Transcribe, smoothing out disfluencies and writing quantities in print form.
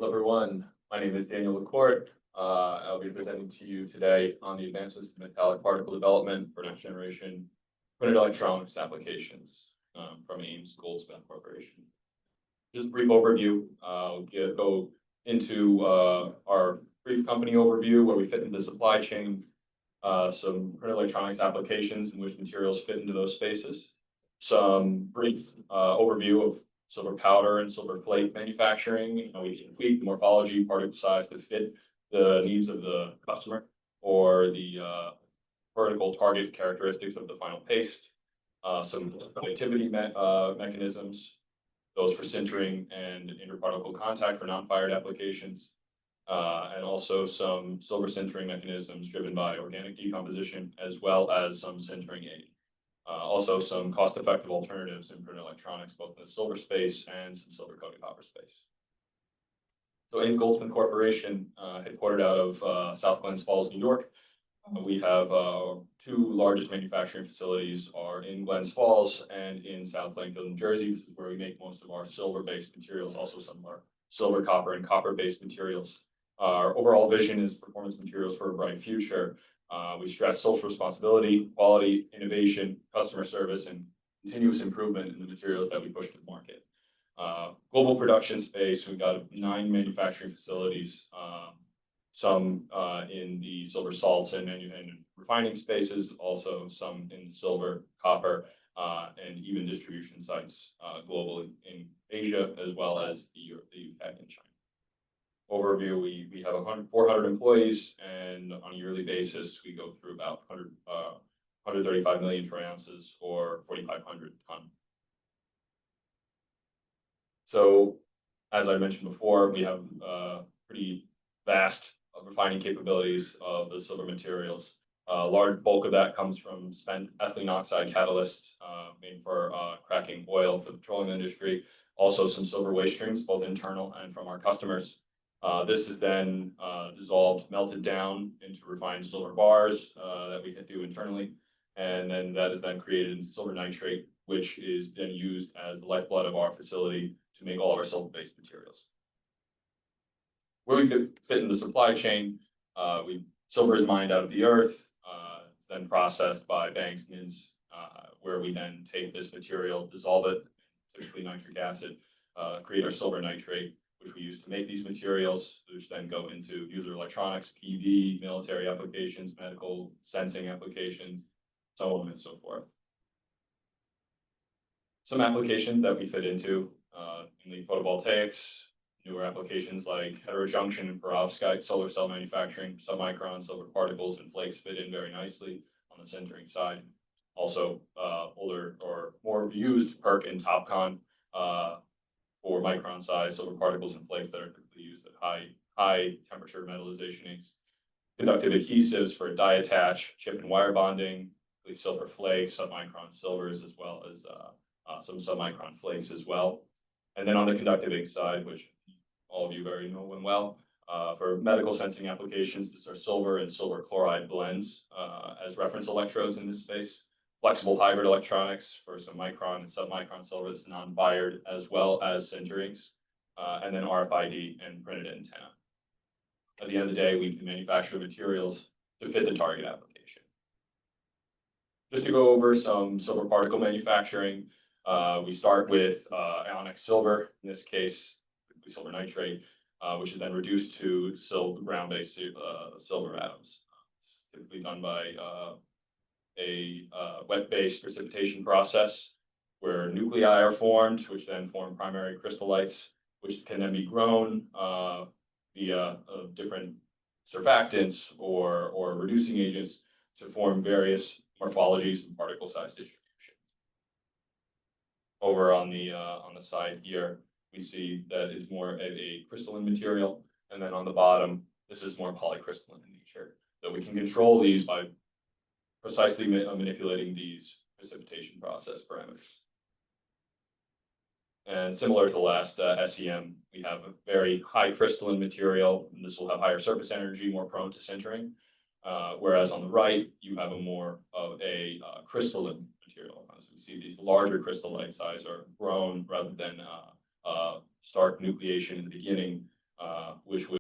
Hello, everyone. My name is Daniel Lacorte. I'll be presenting to you today on the advancements in metallic particle development for next generation printed electronics applications from Ames Goldsmith Corporation. Just a brief overview. Go into our brief company overview where we fit into the supply chain, some printed electronics applications in which materials fit into those spaces, some brief overview of silver powder and silver plate manufacturing. We can tweak the morphology, particle size to fit the needs of the customer or the vertical target characteristics of the final paste. Some conductivity mechanisms, those for sintering and interparticle contact for non-fired applications, and also some silver sintering mechanisms driven by organic decomposition, as well as some sintering aid. Also some cost-effective alternatives in printed electronics, both in the silver space and some silver-coated copper space. So Ames Goldsmith Corporation, headquartered out of South Glens Falls, New York. We have two largest manufacturing facilities are in Glens Falls and in South Plainfield, New Jersey. This is where we make most of our silver-based materials, also some of our silver, copper, and copper-based materials. Our overall vision is performance materials for a bright future. We stress social responsibility, quality, innovation, customer service, and continuous improvement in the materials that we push to the market. Global production space, we've got 9 manufacturing facilities, some in the silver salts and refining spaces, also some in silver, copper, and even distribution sites globally in Asia, as well as the UK and China. Overview, we have 400 employees, and on a yearly basis, we go through about 135 million troy ounces or 4,500 ton. So, as I mentioned before, we have pretty vast refining capabilities of the silver materials. A large bulk of that comes from spent ethylene oxide catalysts made for cracking oil for the petroleum industry. Also some silver waste streams, both internal and from our customers. This is then dissolved, melted down into refined silver bars that we do internally. And then that is then created into silver nitrate, which is then used as the lifeblood of our facility to make all of our silver-based materials. Where we could fit in the supply chain, silver is mined out of the earth, it's then processed by banks, NIDS, where we then take this material, dissolve it, typically nitric acid, create our silver nitrate, which we use to make these materials, which then go into user electronics, PV, military applications, medical sensing applications, so on and so forth. Some applications that we fit into, mainly photovoltaics, newer applications like heterojunction and perovskite solar cell manufacturing, submicron silver particles and flakes fit in very nicely on the sintering side. Also, older or more used PERC and TOPCon for micron size silver particles and flakes that are typically used at high temperature metallization inks. Conductive adhesives for die attach, chip and wire bonding, silver flakes, submicron silvers, as well as some submicron flakes as well. And then on the conductive ink side, which all of you very know and well, for medical sensing applications, this are silver and silver chloride blends as reference electrodes in this space. Flexible hybrid electronics for some micron and submicron silver that's non-fired, as well as sinterings, and then RFID and printed antenna. At the end of the day, we can manufacture materials to fit the target application. Just to go over some silver particle manufacturing, we start with ionic silver, in this case, silver nitrate, which is then reduced to ground-based silver atoms. It's typically done by a wet-based precipitation process where nuclei are formed, which then form primary crystallites, which can then be grown via different surfactants or reducing agents to form various morphologies and particle size distribution. Over on the side here, we see that is more of a crystalline material, and then on the bottom, this is more polycrystalline in nature. So we can control these by precisely manipulating these precipitation process parameters. And similar to the last SEM, we have a very high crystalline material, and this will have higher surface energy, more prone to sintering. Whereas on the right, you have a more of a crystalline material. As we see, these larger crystallite size are grown rather than stark nucleation in the beginning,